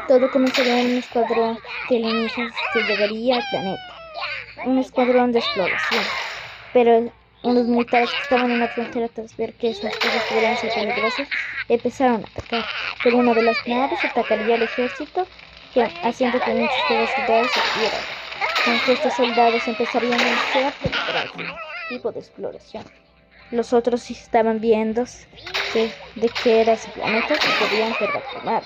Todo comenzaría en un escuadrón de alienígenas que llegaría al planeta, un escuadrón de exploración. Pero unos militares que estaban en la frontera, tras ver que esas cosas podrían ser peligrosas, empezaron a atacar. Pero una de las naves atacaría al ejército, haciendo que muchos de los soldados se murieran. Aunque estos soldados empezarían a luchar detrás del tipo de exploración. Los otros sí estaban viendo de qué era ese planeta, si podían terraformar.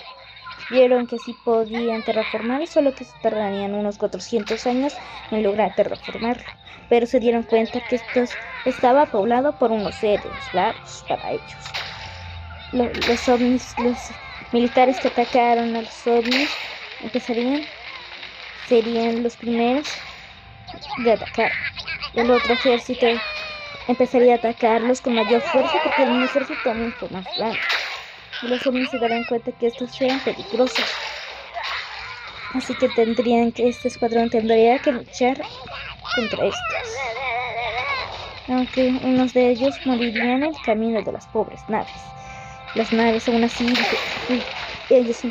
Vieron que sí podían terraformar, solo que se tardarían unos 400 años en lograr terraformarlo. Pero se dieron cuenta que esto estaba poblado por unos seres raros para ellos. Los militares que atacaron a los ovnis serían los primeros de atacar. El otro ejército empezaría a atacarlos con mayor fuerza porque era un ejército mucho más grande. Y los ovnis se darán cuenta que estos eran peligrosos. Así que este escuadrón tendría que luchar contra estos. Aunque unos de ellos morirían en el camino de las pobres naves. Las naves aún así, ellos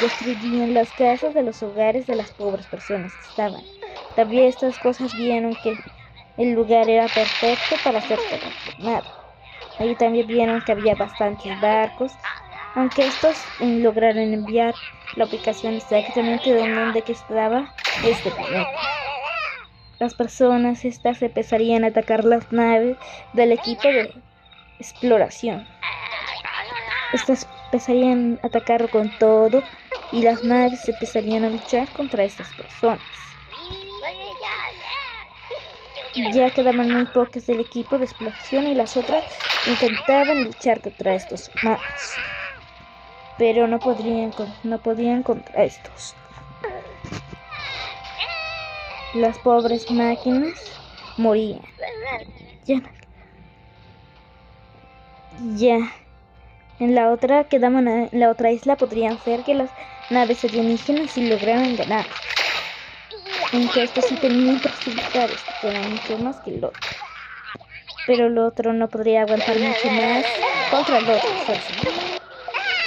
destruirían las casas de los hogares de las pobres personas que estaban. También estas cosas vieron que el lugar era perfecto para ser transformado. Ahí también vieron que había bastantes barcos, aunque estos lograron enviar la ubicación exactamente de donde estaba este planeta. Las personas estas empezarían a atacar las naves del equipo de exploración. Estas empezarían a atacar con todo y las naves empezarían a luchar contra estas personas. Ya quedaban muy pocas del equipo de exploración y las otras intentaban luchar contra estos humanos, pero no podían contra estos. Las pobres máquinas morían. Ya en la otra isla podrían ser que las naves alienígenas sí lograran ganar. Aunque estos sí tenían posibilidades, que eran mucho más que el otro. Pero el otro no podría aguantar mucho más contra el otro ejército.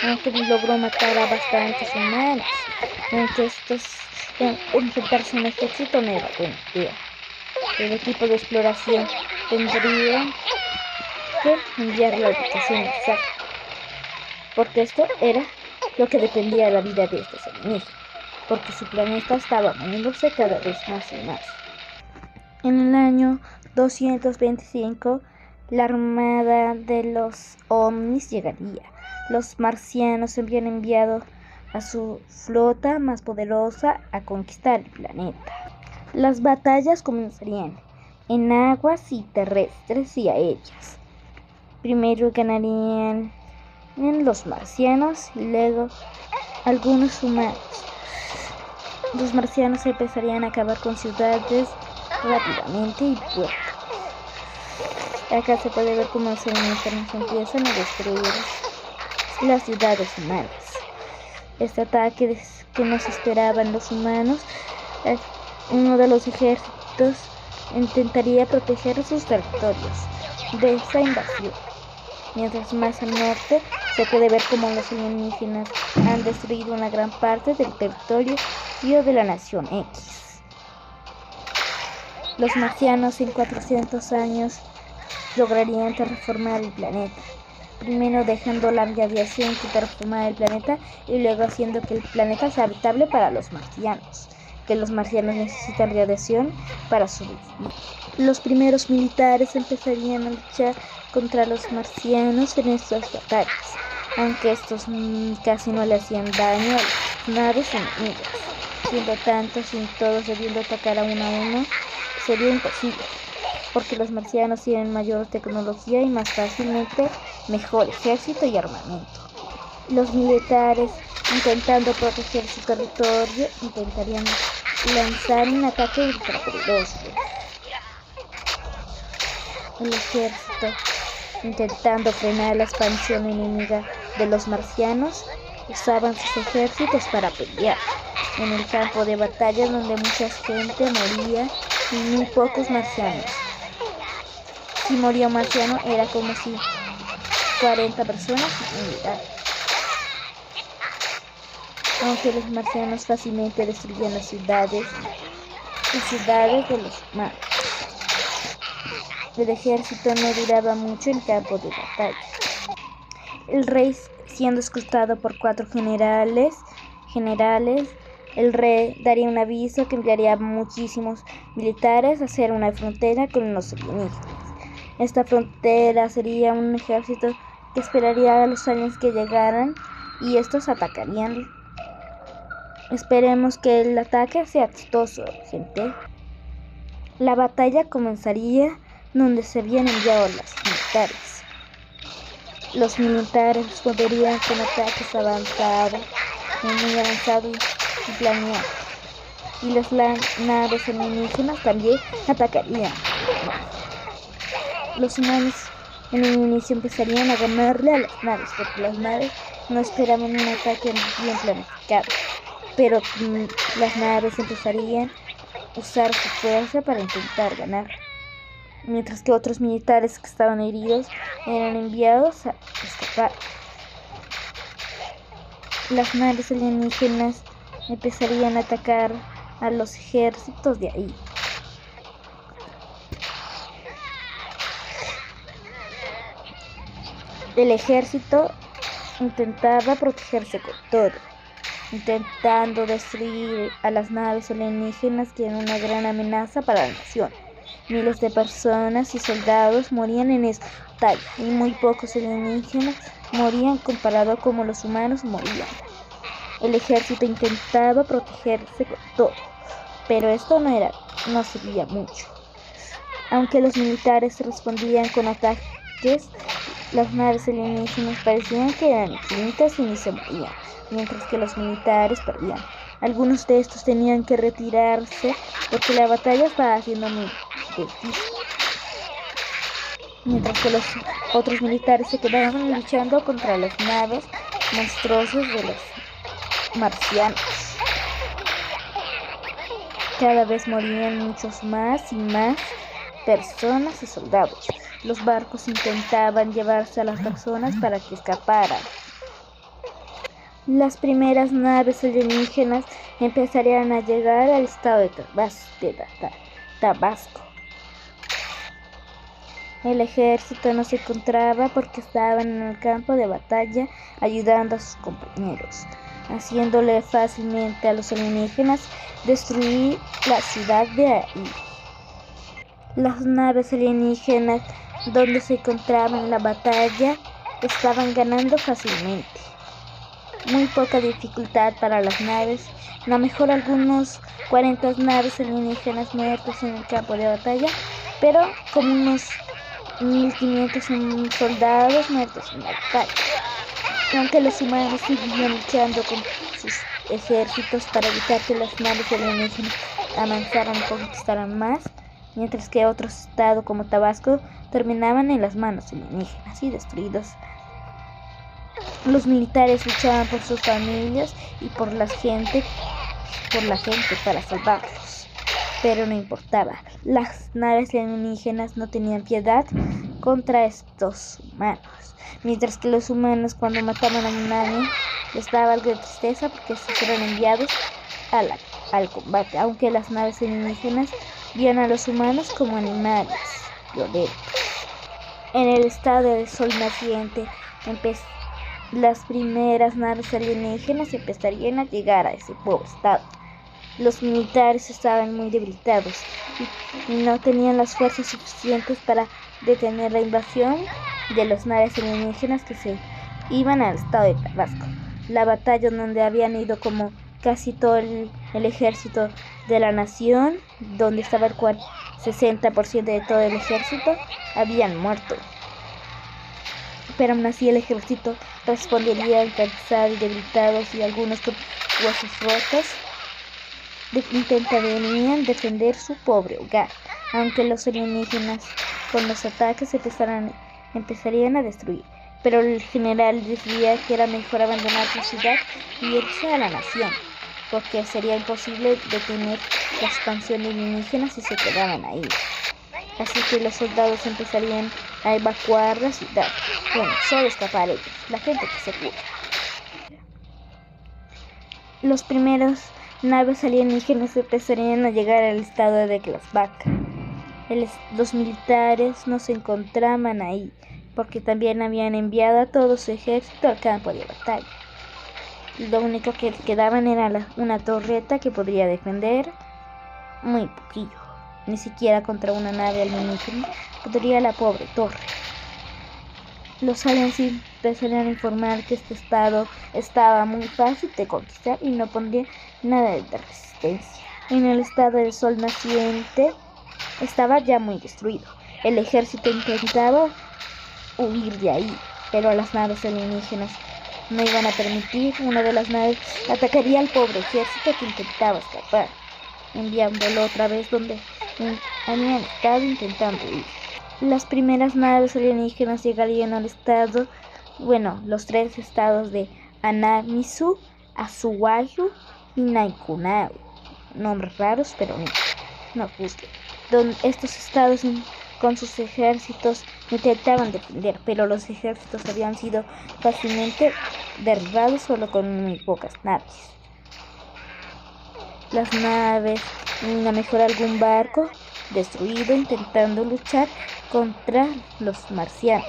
Aunque logró matar a bastantes humanos. Aunque estos enfrentarse a un ejército no era buena idea. El equipo de exploración tendría que enviar la ubicación exacta. Porque esto era lo que dependía de la vida de estos alienígenas. Porque su planeta estaba moviéndose cada vez más y más. En el año 225, la armada de los ovnis llegaría. Los marcianos habían enviado a su flota más poderosa a conquistar el planeta. Las batallas comenzarían en aguas y terrestres y aéreas. Primero ganarían los marcianos y luego algunos humanos. Los marcianos empezarían a acabar con ciudades rápidamente y puertos. Acá se puede ver cómo los alienígenas empiezan a destruir las ciudades humanas. Este ataque que nos esperaban los humanos, uno de los ejércitos intentaría proteger sus territorios de esa invasión. Mientras más al norte se puede ver cómo los alienígenas han destruido una gran parte del territorio de la Nación X. Los marcianos en 400 años lograrían terraformar el planeta. Primero dejando la radiación que terraformara el planeta y luego haciendo que el planeta sea habitable para los marcianos. Que los marcianos necesitan radiación para sobrevivir. Los primeros militares empezarían a luchar contra los marcianos en estas batallas, aunque estos casi no le hacían daño a las naves enemigas. Siendo tantos y todos debiendo atacar a uno, sería imposible, porque los marcianos tienen mayor tecnología y más fácilmente mejor ejército y armamento. Los militares, intentando proteger su territorio, intentarían lanzar un ataque ultrapoderoso. El ejército, intentando frenar la expansión enemiga de los marcianos, usaban sus ejércitos para pelear en el campo de batalla donde mucha gente moría y muy pocos marcianos. Si moría un marciano era como si 40 personas murieran. aunque los marcianos fácilmente destruían las ciudades de los humanos. El ejército no duraba mucho en campo de batalla. El rey, siendo escoltado por 4 generales, el rey daría un aviso que enviaría muchísimos militares a hacer una frontera con los alienígenas. Esta frontera sería un ejército que esperaría a los aliens que llegaran y estos atacarían. Esperemos que el ataque sea exitoso, gente. La batalla comenzaría donde se habían enviado los militares. Los militares responderían con ataques avanzados, muy avanzados y planeados. Y las naves alienígenas también atacarían. Los humanos en el inicio empezarían a ganarle a las naves, porque las naves no esperaban un ataque bien planificado. Pero las naves empezarían a usar su fuerza para intentar ganar. Mientras que otros militares que estaban heridos eran enviados a escapar. Las naves alienígenas empezarían a atacar a los ejércitos de ahí. El ejército intentaba protegerse con todo, intentando destruir a las naves alienígenas que eran una gran amenaza para la nación. Miles de personas y soldados morían en esta batalla y muy pocos alienígenas morían comparado como los humanos morían. El ejército intentaba protegerse con todo, pero esto no servía mucho. Aunque los militares respondían con ataques, las naves alienígenas parecían que eran infinitas y ni se morían, mientras que los militares perdían. Algunos de estos tenían que retirarse porque la batalla estaba siendo muy difícil, mientras que los otros militares se quedaban luchando contra las naves monstruosas de los marcianos. Cada vez morían muchos más y más personas y soldados. Los barcos intentaban llevarse a las personas para que escaparan. Las primeras naves alienígenas empezarían a llegar al estado de Tabasco. El ejército no se encontraba porque estaban en el campo de batalla ayudando a sus compañeros, haciéndole fácilmente a los alienígenas destruir la ciudad de ahí. Las naves alienígenas donde se encontraban en la batalla estaban ganando fácilmente. Muy poca dificultad para las naves, no mejor algunos 40 naves alienígenas muertas en el campo de batalla, pero como unos 1500 soldados muertos en la batalla. Aunque los humanos seguían luchando con sus ejércitos para evitar que las naves alienígenas avanzaran y conquistaran más, mientras que otros estados como Tabasco terminaban en las manos alienígenas y destruidos. Los militares luchaban por sus familias y por la gente para salvarlos, pero no importaba. Las naves alienígenas no tenían piedad contra estos humanos, mientras que los humanos, cuando mataban a un alien, les daba algo de tristeza porque se eran enviados al combate, aunque las naves alienígenas vieron a los humanos como animales violentos. En el estado del sol naciente, las primeras naves alienígenas empezarían a llegar a ese nuevo estado. Los militares estaban muy debilitados y no tenían las fuerzas suficientes para detener la invasión de las naves alienígenas que se iban al estado de Tabasco. La batalla donde habían ido como casi todo el ejército de la nación, donde estaba el 60% de todo el ejército, habían muerto. Pero aún así el ejército respondería cansado y debilitados y algunos con huesos rotos intentarían defender su pobre hogar, aunque los alienígenas con los ataques empezarían a destruir. Pero el general decía que era mejor abandonar la ciudad y irse a la nación, porque sería imposible detener la expansión de alienígenas si se quedaban ahí. Así que los soldados empezarían a evacuar la ciudad. Bueno, solo escapar ellos, la gente que se cura. Los primeros naves alienígenas empezarían a llegar al estado de Glasvaca. Los militares no se encontraban ahí, porque también habían enviado a todo su ejército al campo de batalla. Lo único que quedaban era una torreta que podría defender muy poquillo. Ni siquiera contra una nave alienígena podría la pobre torre. Los aliens empezaron a informar que este estado estaba muy fácil de conquistar y no pondría nada de resistencia. En el estado del sol naciente estaba ya muy destruido. El ejército intentaba huir de ahí, pero las naves alienígenas no iban a permitir. Una de las naves atacaría al pobre ejército que intentaba escapar, enviándolo otra vez donde habían estado intentando huir. Las primeras naves alienígenas llegarían al estado, los 3 estados de Anamizu, Azuayu y Naikunau. Nombres raros, pero no juzguen. Estos estados con sus ejércitos intentaban defender, pero los ejércitos habían sido fácilmente derribados solo con muy pocas naves. Las naves, a lo mejor algún barco destruido intentando luchar contra los marcianos.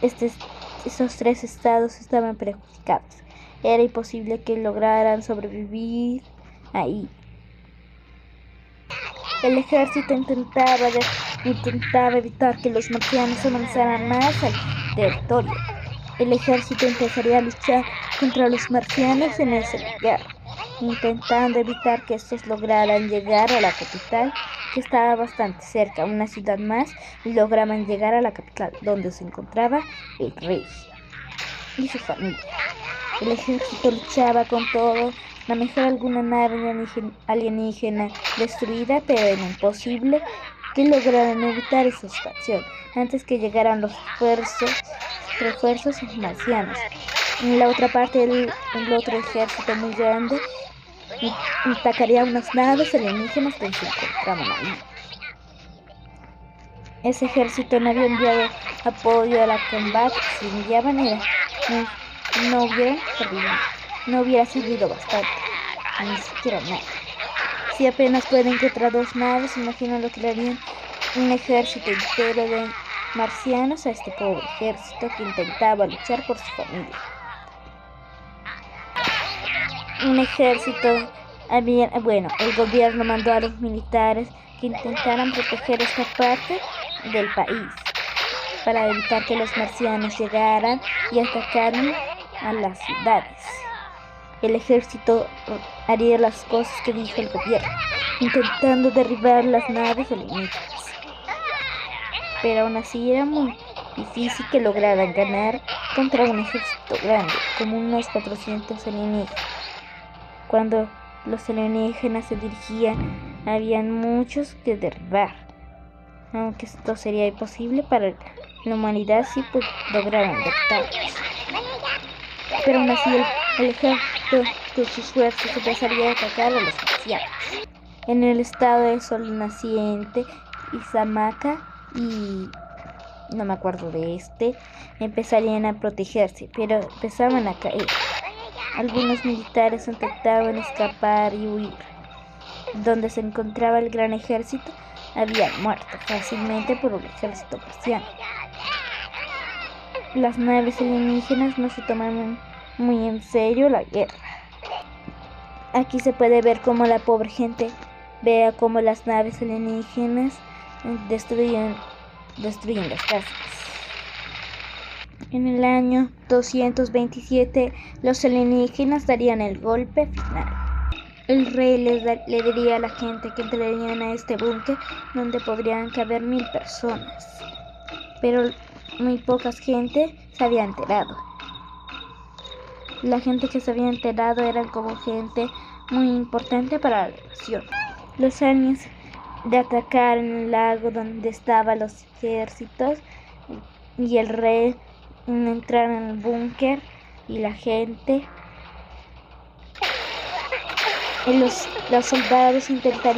Esos 3 estados estaban perjudicados. Era imposible que lograran sobrevivir ahí. El ejército intentaba evitar que los marcianos avanzaran más al territorio. El ejército empezaría a luchar contra los marcianos en ese lugar, intentando evitar que estos lograran llegar a la capital, que estaba bastante cerca. Una ciudad más, y lograban llegar a la capital, donde se encontraba el rey y su familia. El ejército luchaba con todo. A lo mejor alguna nave alienígena destruida, pero era imposible que lograran evitar esa expansión antes que llegaran los refuerzos marcianos. En la otra parte, el otro ejército muy grande atacaría unas naves alienígenas que se encontraban ahí. Ese ejército no había enviado apoyo a la combate. Si enviaban no hubiera servido bastante, ni siquiera nada. Si apenas pueden encontrar 2 naves, imagino lo que le harían un ejército entero de marcianos a este pobre ejército que intentaba luchar por su familia. Un ejército el gobierno mandó a los militares que intentaran proteger esta parte del país para evitar que los marcianos llegaran y atacaran a las ciudades. El ejército haría las cosas que dijo el gobierno, intentando derribar las naves alienígenas. Pero aún así era muy difícil que lograran ganar contra un ejército grande, como unos 400 alienígenas. Cuando los alienígenas se dirigían, habían muchos que derribar. Aunque esto sería imposible para la humanidad si lograran derrotarlos. Pero aún así el ejército con sus fuerzas empezaría a atacar a los marcianos. En el estado de Sol Naciente, Izamaka y no me acuerdo de empezarían a protegerse, pero empezaban a caer. Algunos militares intentaban escapar y huir. Donde se encontraba el gran ejército, habían muerto fácilmente por un ejército marciano. Las naves alienígenas no se tomaban muy en serio la guerra. Aquí se puede ver cómo la pobre gente vea cómo las naves alienígenas destruyen las casas. En el año 227, los alienígenas darían el golpe final. El rey le diría a la gente que entrarían a este búnker donde podrían caber 1000 personas. Pero muy poca gente se había enterado. La gente que se había enterado eran como gente muy importante para la nación. Los años de atacar en el lago donde estaban los ejércitos y el rey entrar en el búnker y la gente. Los soldados intentar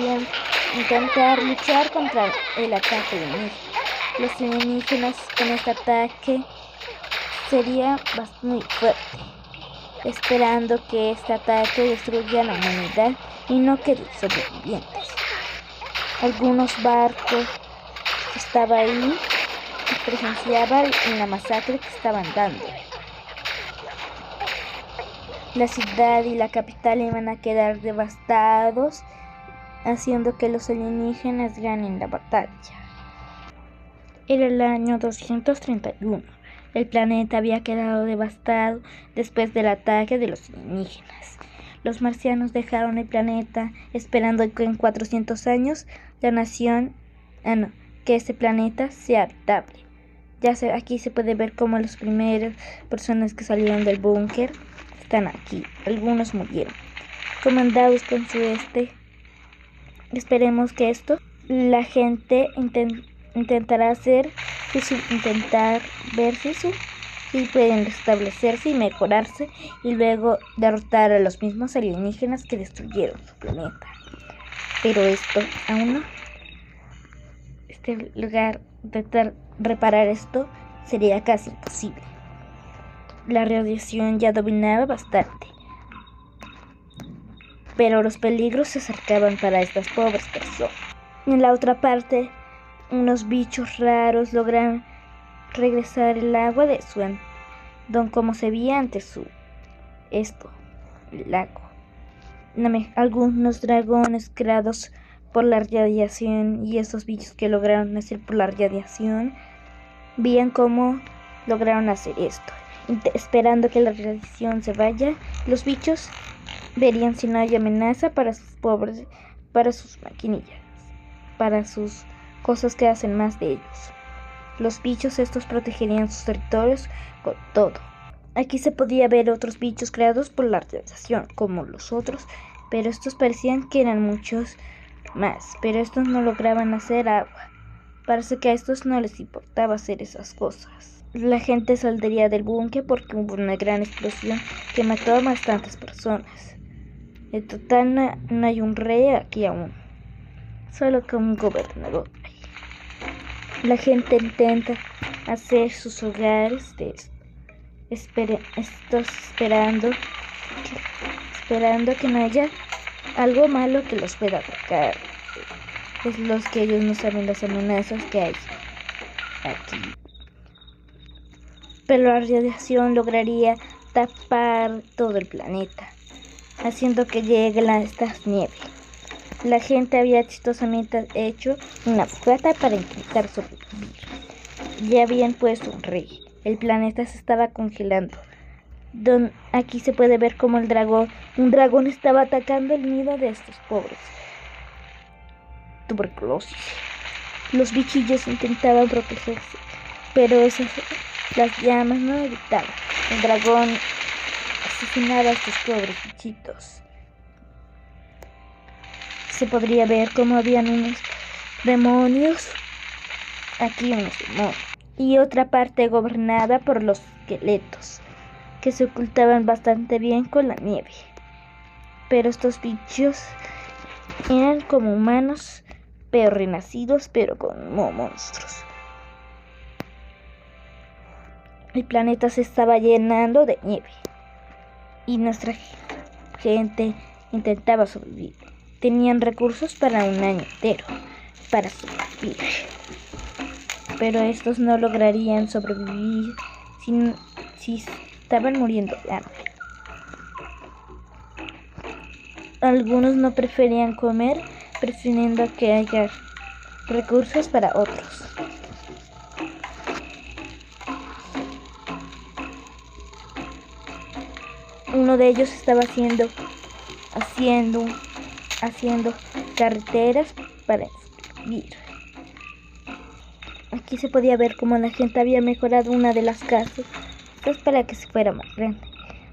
luchar contra el ataque alienígena. Los alienígenas con este ataque sería muy fuerte. esperando que este ataque destruya a la humanidad y no quede sobrevivientes. Algunos barcos que estaban ahí presenciaban la masacre que estaban dando. La ciudad y la capital iban a quedar devastados, haciendo que los alienígenas ganen la batalla. Era el año 231. El planeta había quedado devastado después del ataque de los alienígenas. Los marcianos dejaron el planeta esperando que en 400 años que ese planeta sea habitable. Aquí se puede ver cómo las primeras personas que salieron del búnker están aquí. Algunos murieron. Comandados con su esperemos que la gente intentará intentar ver si pueden restablecerse y mejorarse y luego derrotar a los mismos alienígenas que destruyeron su planeta. Pero esto aún no. Reparar esto sería casi imposible. La radiación ya dominaba bastante, pero los peligros se acercaban para estas pobres personas. En la otra parte, unos bichos raros lograron regresar el agua de su como se veía ante el lago. Algunos dragones creados por la radiación y esos bichos que lograron nacer por la radiación veían cómo lograron hacer esto. Esperando que la radiación se vaya, los bichos verían si no hay amenaza para sus maquinillas, para sus cosas que hacen más de ellos. Los bichos estos protegerían sus territorios con todo. Aquí se podía ver otros bichos creados por la radiación, como los otros, pero estos parecían que eran muchos más, pero estos no lograban hacer agua. Parece que a estos no les importaba hacer esas cosas. La gente saldría del búnker porque hubo una gran explosión que mató a bastantes personas. En total no hay un rey aquí aún, solo que un gobernador. La gente intenta hacer sus hogares de esperando que no haya algo malo que los pueda atacar. Es los que ellos no saben las amenazas que hay aquí. Pero la radiación lograría tapar todo el planeta, haciendo que llegue esta nieve. La gente había chistosamente hecho una fogata para intentar sobrevivir. Ya habían puesto un rey. El planeta se estaba congelando. Aquí se puede ver cómo un dragón estaba atacando el nido de estos pobres. Tuberculosis. Los bichillos intentaban protegerse, pero las llamas no evitaban. El dragón asesinaba a estos pobres bichitos. Se podría ver cómo habían unos demonios. Aquí unos demonios. Y otra parte gobernada por los esqueletos, que se ocultaban bastante bien con la nieve. Pero estos bichos eran como humanos, pero renacidos, pero como monstruos. El planeta se estaba llenando de nieve y nuestra gente intentaba sobrevivir. Tenían recursos para un año entero para sobrevivir, pero estos no lograrían sobrevivir si estaban muriendo de hambre. Algunos no preferían comer, prefiriendo que haya recursos para otros. Uno de ellos estaba haciendo carreteras para vivir. Aquí se podía ver cómo la gente había mejorado una de las casas para que se fuera más grande,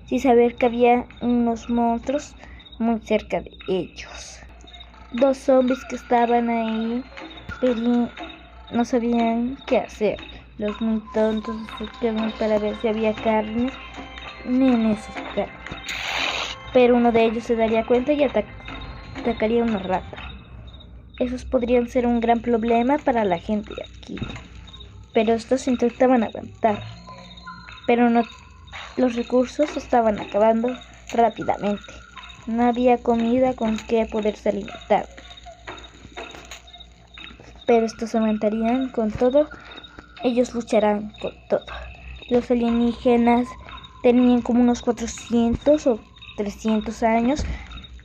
sin saber que había unos monstruos muy cerca de ellos. Dos zombies que estaban ahí no sabían qué hacer. Los muy tontos se acercaron para ver si había carne en esos lugares. Pero uno de ellos se daría cuenta y atacaría una rata. Esos podrían ser un gran problema para la gente de aquí. Pero estos intentaban aguantar. Pero no Los recursos estaban acabando rápidamente. No había comida con que poderse alimentar. Pero estos aumentarían con todo. Ellos lucharán con todo. Los alienígenas tenían como unos 400 o 300 años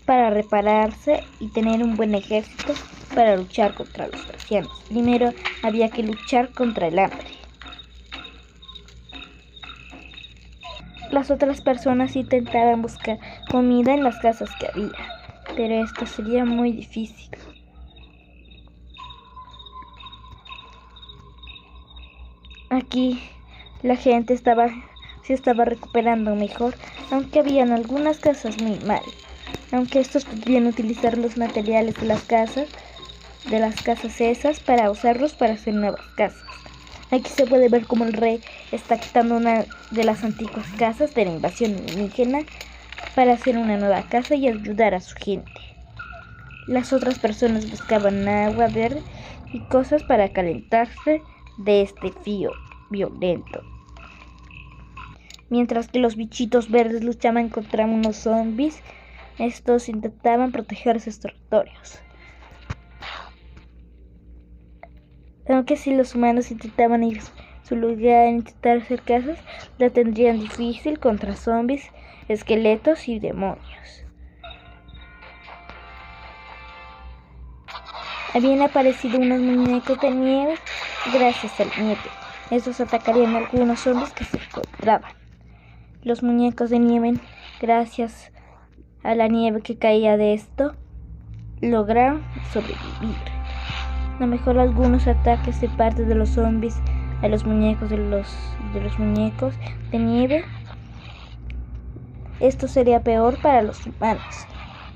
para repararse y tener un buen ejército para luchar contra los marcianos. Primero había que luchar contra el hambre. Las otras personas intentaban buscar comida en las casas que había, pero esto sería muy difícil. Aquí la gente se estaba recuperando mejor, aunque habían algunas casas muy mal. Aunque estos podrían utilizar los materiales de las casas esas para usarlos para hacer nuevas casas. Aquí se puede ver cómo el rey está quitando una de las antiguas casas de la invasión alienígena para hacer una nueva casa y ayudar a su gente. Las otras personas buscaban agua verde y cosas para calentarse de este frío violento. Mientras que los bichitos verdes luchaban contra unos zombies, estos intentaban proteger sus territorios. Aunque si los humanos intentaban ir a su lugar e intentar hacer casas, la tendrían difícil contra zombies, esqueletos y demonios. Habían aparecido unos muñecos de nieve gracias a la nieve. Estos atacarían a algunos zombies que se encontraban. Los muñecos de nieve, gracias a la nieve que caía de esto, lograron sobrevivir. A lo mejor algunos ataques de parte de los zombies a los muñecos de los muñecos de nieve. Esto sería peor para los humanos,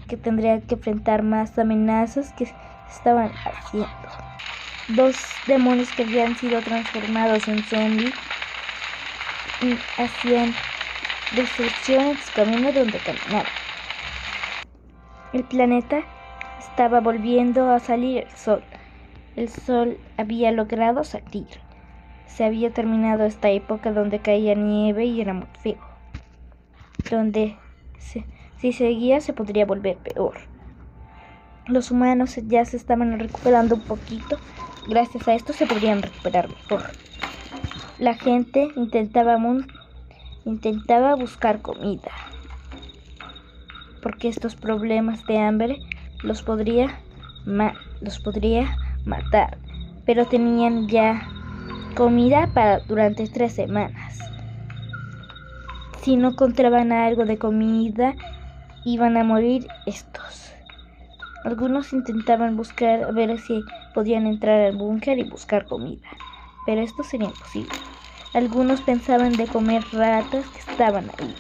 que tendrían que enfrentar más amenazas que estaban haciendo. Dos demonios que habían sido transformados en zombies hacían destrucción en su camino donde caminaban. El planeta estaba volviendo a salir el sol. El sol había logrado salir. Se había terminado esta época donde caía nieve y era muy feo. Donde si seguía se podría volver peor. Los humanos ya se estaban recuperando un poquito. Gracias a esto se podrían recuperar mejor. La gente intentaba buscar comida, porque estos problemas de hambre los podría matar, pero tenían ya comida para durante 3 semanas. Si no encontraban algo de comida, iban a morir estos. Algunos intentaban buscar a ver si podían entrar al búnker y buscar comida, pero esto sería imposible. Algunos pensaban de comer ratas que estaban ahí.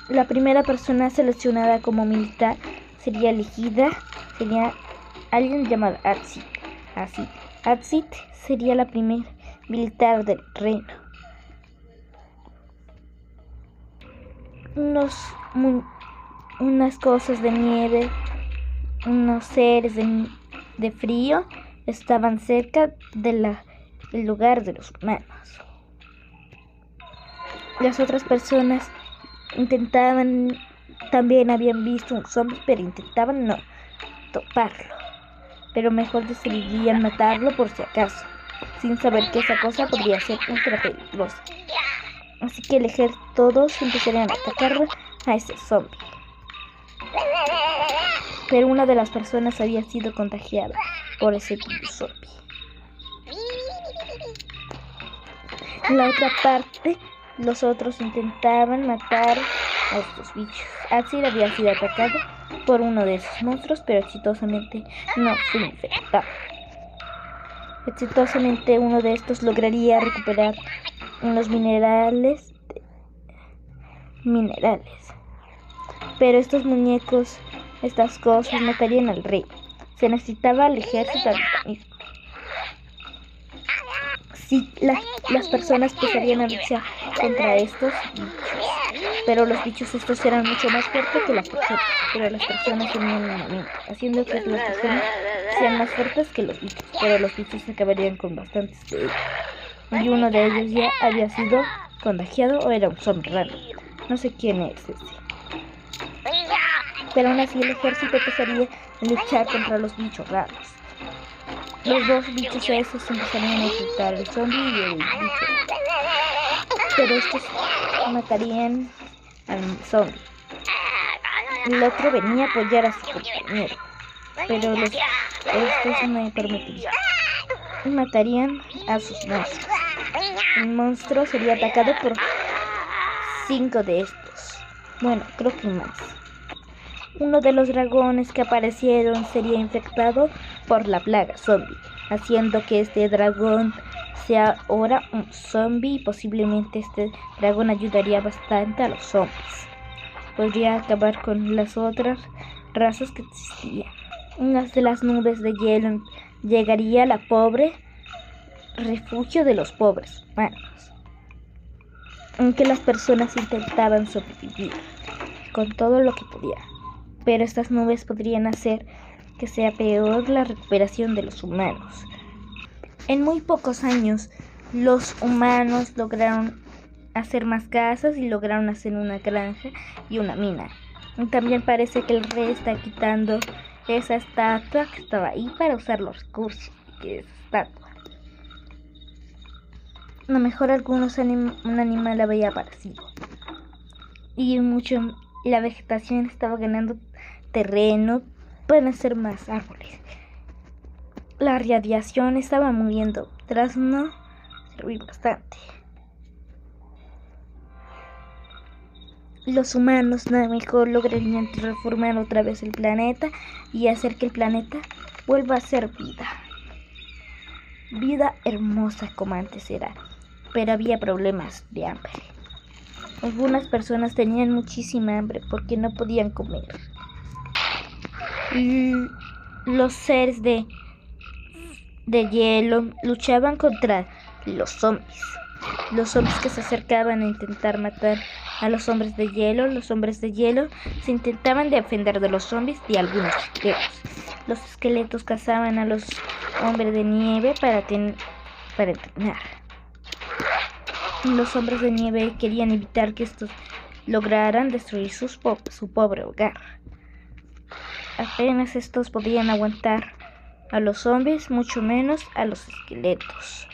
La primera persona seleccionada como militar sería alguien llamado Atsit. Atsit sería la primera militar del reino. Unas cosas de nieve, unos seres de frío estaban cerca del lugar de los humanos. Las otras personas también habían visto un zombie, pero intentaban no toparlo. Pero mejor decidían matarlo por si acaso, sin saber que esa cosa podría ser ultra peligrosa. Así que todos empezarían a atacar a ese zombie. Pero una de las personas había sido contagiada por ese virus zombie. En la otra parte, los otros intentaban matar a estos bichos. Atsit había sido atacado por uno de esos monstruos, pero exitosamente no fue infectado. Exitosamente uno de estos lograría recuperar unos minerales. Pero estos muñecos, estas cosas matarían al rey. Se necesitaba el ejército mismo. Sí, las personas empezarían a luchar contra estos bichos, pero los bichos estos eran mucho más fuertes que las personas, pero las personas tenían una mente, haciendo que las personas sean más fuertes que los bichos, pero los bichos acabarían con bastantes de ellos, y uno de ellos ya había sido contagiado o era un zombie raro. No sé quién es ese. Pero aún así el ejército empezaría a luchar contra los bichos raros. Los dos bichos esos empezarían a enfrentar al zombie y el bicho. Pero estos matarían al zombie. El otro venía a apoyar a su compañero. Pero estos no permitirían. Matarían a sus monstruos. El monstruo sería atacado por 5 de estos. Bueno, creo que más. Uno de los dragones que aparecieron sería infectado por la plaga zombie, haciendo que este dragón sea ahora un zombie y posiblemente este dragón ayudaría bastante a los zombies. Podría acabar con las otras razas que existían. Una de las nubes de hielo llegaría a la pobre refugio de los pobres humanos. Aunque las personas intentaban sobrevivir con todo lo que podían. Pero estas nubes podrían hacer que sea peor la recuperación de los humanos. En muy pocos años, los humanos lograron hacer más casas y lograron hacer una granja y una mina. Y también parece que el rey está quitando esa estatua que estaba ahí para usar los recursos que es estatua. A lo mejor un animal había aparecido. Y la vegetación estaba ganando terreno para hacer más árboles. La radiación estaba muriendo, tras no servir bastante. Los humanos a lo mejor lograrían transformar otra vez el planeta y hacer que el planeta vuelva a ser vida. Vida hermosa como antes era, pero había problemas de hambre. Algunas personas tenían muchísima hambre porque no podían comer. Los seres de hielo luchaban contra los zombies. Los zombies que se acercaban a intentar matar a los hombres de hielo. Los hombres de hielo se intentaban defender de los zombies y algunos esqueletos. Los esqueletos cazaban a los hombres de nieve para entrenar. Los hombres de nieve querían evitar que estos lograran destruir su pobre hogar. Apenas estos podían aguantar a los zombies, mucho menos a los esqueletos.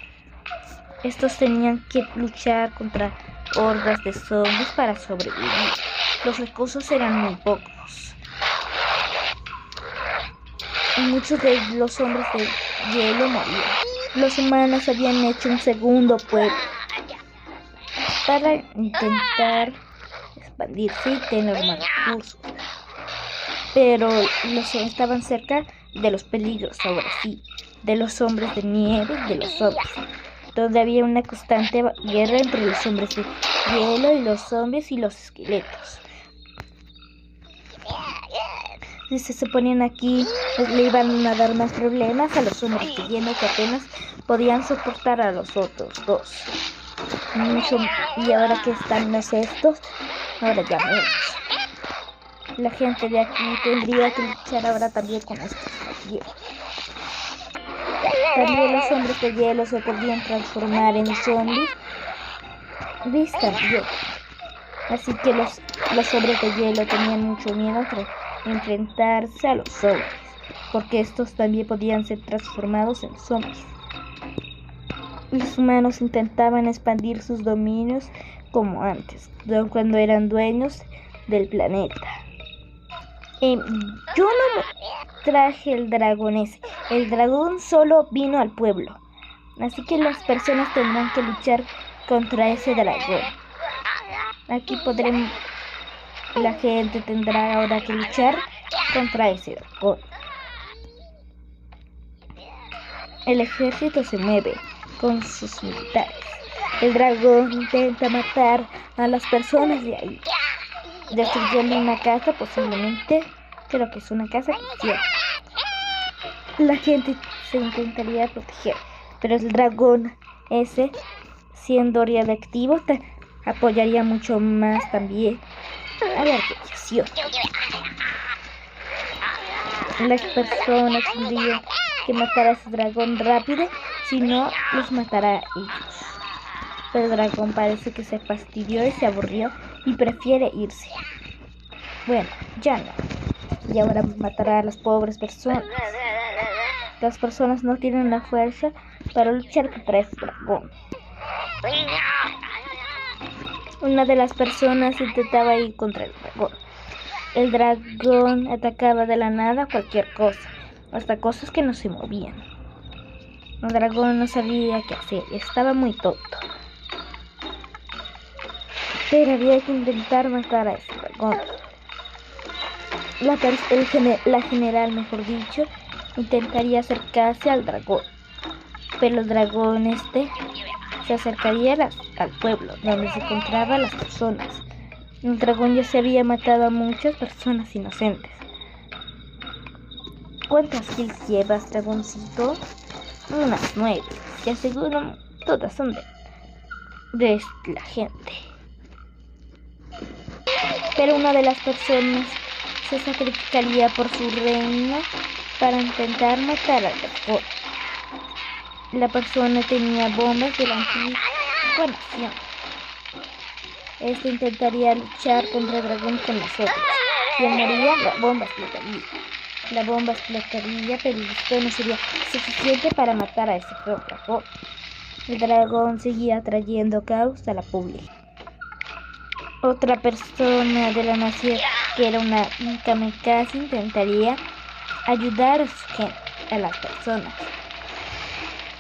Estos tenían que luchar contra hordas de zombies para sobrevivir. Los recursos eran muy pocos. Y muchos de los hombres de hielo morían. Los humanos habían hecho un segundo pueblo para intentar expandirse y tener más recursos. Pero estaban cerca de los peligros, ahora sí, de los hombres de nieve y de los zombies, donde había una constante guerra entre los hombres de hielo y los zombies y los esqueletos. Si se ponían aquí, le iban a dar más problemas a los hombres de hielo que apenas podían soportar a los otros dos. Y ahora que están estos, ahora ya menos. La gente de aquí tendría que luchar ahora también con estos de hielo. También los hombres de hielo se podían transformar en zombies. También. Así que los hombres de hielo tenían mucho miedo de enfrentarse a los zombies, porque estos también podían ser transformados en zombies. Los humanos intentaban expandir sus dominios como antes, cuando eran dueños del planeta. Yo no traje el dragón ese. El dragón solo vino al pueblo. Así que las personas tendrán que luchar contra ese dragón. Aquí la gente tendrá ahora que luchar contra ese dragón. El ejército se mueve con sus militares. El dragón intenta matar a las personas de ahí, destruyendo una casa, posiblemente, creo que es una casa cristiana. La gente se intentaría proteger, pero el dragón ese, siendo radioactivo, apoyaría mucho más también a la radiación. Las personas tendrían que matar a ese dragón rápido, si no los matará a ellos. pero el dragón parece que se fastidió y se aburrió y prefiere irse. Bueno, ya no. Y ahora matará a las pobres personas. Las personas no tienen la fuerza para luchar contra ese dragón. Una de las personas intentaba ir contra el dragón. El dragón atacaba de la nada cualquier cosa, hasta cosas que no se movían. El dragón no sabía qué hacer, estaba muy tonto. Pero había que intentar matar a ese dragón. La general, mejor dicho, intentaría acercarse al dragón. Pero el dragón se acercaría al pueblo, donde se encontraban las personas. El dragón ya se había matado a muchas personas inocentes. ¿Cuántas kills llevas, dragoncito? Unas 9. Te aseguro, todas son de la gente. Pero una de las personas se sacrificaría por su reina para intentar matar al dragón. La persona tenía bombas de la antigua nación. Intentaría luchar contra el dragón con nosotros. Si moría, la bomba explotaría. La bomba explotaría, pero esto no sería suficiente para matar a ese dragón. El dragón seguía trayendo caos a la pública. Otra persona de la nación, que era una kamikaze, intentaría ayudar a su gente, a las personas.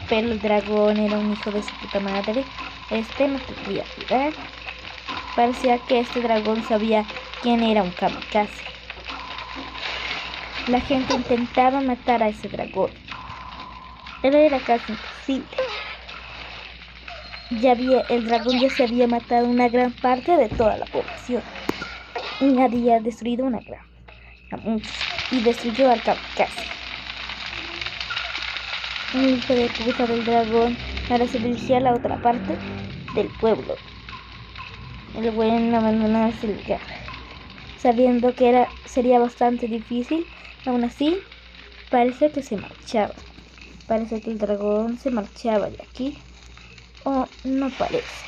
Pero el dragón era un hijo de su puta madre. No quería ayudar. Parecía que este dragón sabía quién era un kamikaze. La gente intentaba matar a ese dragón, pero era casi imposible. El dragón ya se había matado una gran parte de toda la población y había destruido a muchos, y destruyó al kamikaze. El hijo de puta del dragón ahora se dirigía a la otra parte del pueblo. El buen abandonó ese lugar, sabiendo que sería bastante difícil. Aún así, parece que se marchaba. Parece que el dragón se marchaba de aquí. O no parece.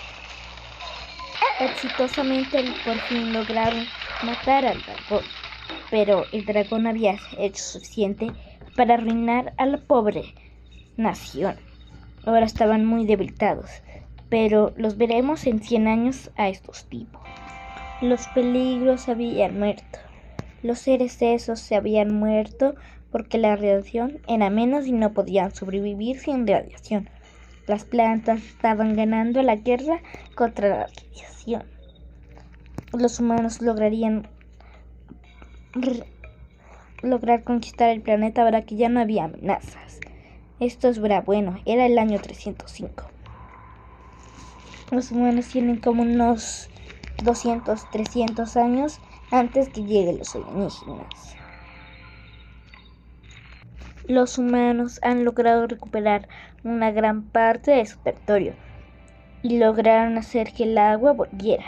Exitosamente por fin lograron matar al dragón. Pero el dragón había hecho suficiente para arruinar a la pobre nación. Ahora estaban muy debilitados. Pero los veremos en 100 años a estos tipos. Los peligros habían muerto. Los seres esos se habían muerto porque la radiación era menos y no podían sobrevivir sin radiación. Las plantas estaban ganando la guerra contra la radiación. Los humanos lograrían lograr conquistar el planeta ahora que ya no había amenazas. Esto era bueno, era el año 305. Los humanos tienen como unos 200, 300 años antes que lleguen los alienígenas. Los humanos han logrado recuperar una gran parte de su territorio y lograron hacer que el agua volviera.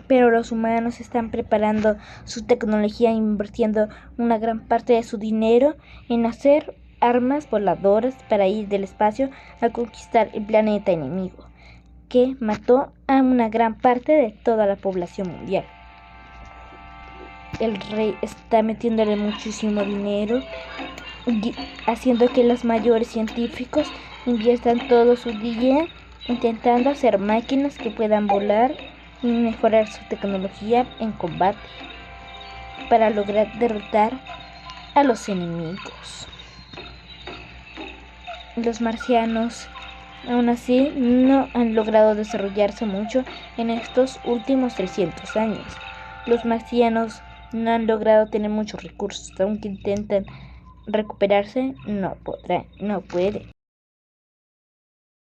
Pero los humanos están preparando su tecnología e invirtiendo una gran parte de su dinero en hacer armas voladoras para ir del espacio a conquistar el planeta enemigo, que mató a una gran parte de toda la población mundial. El rey está metiéndole muchísimo dinero, haciendo que los mayores científicos inviertan todo su día intentando hacer máquinas que puedan volar y mejorar su tecnología en combate para lograr derrotar a los enemigos. Los marcianos aún así no han logrado desarrollarse mucho en estos últimos 300 años. Los marcianos no han logrado tener muchos recursos, aunque intentan recuperarse, no pueden.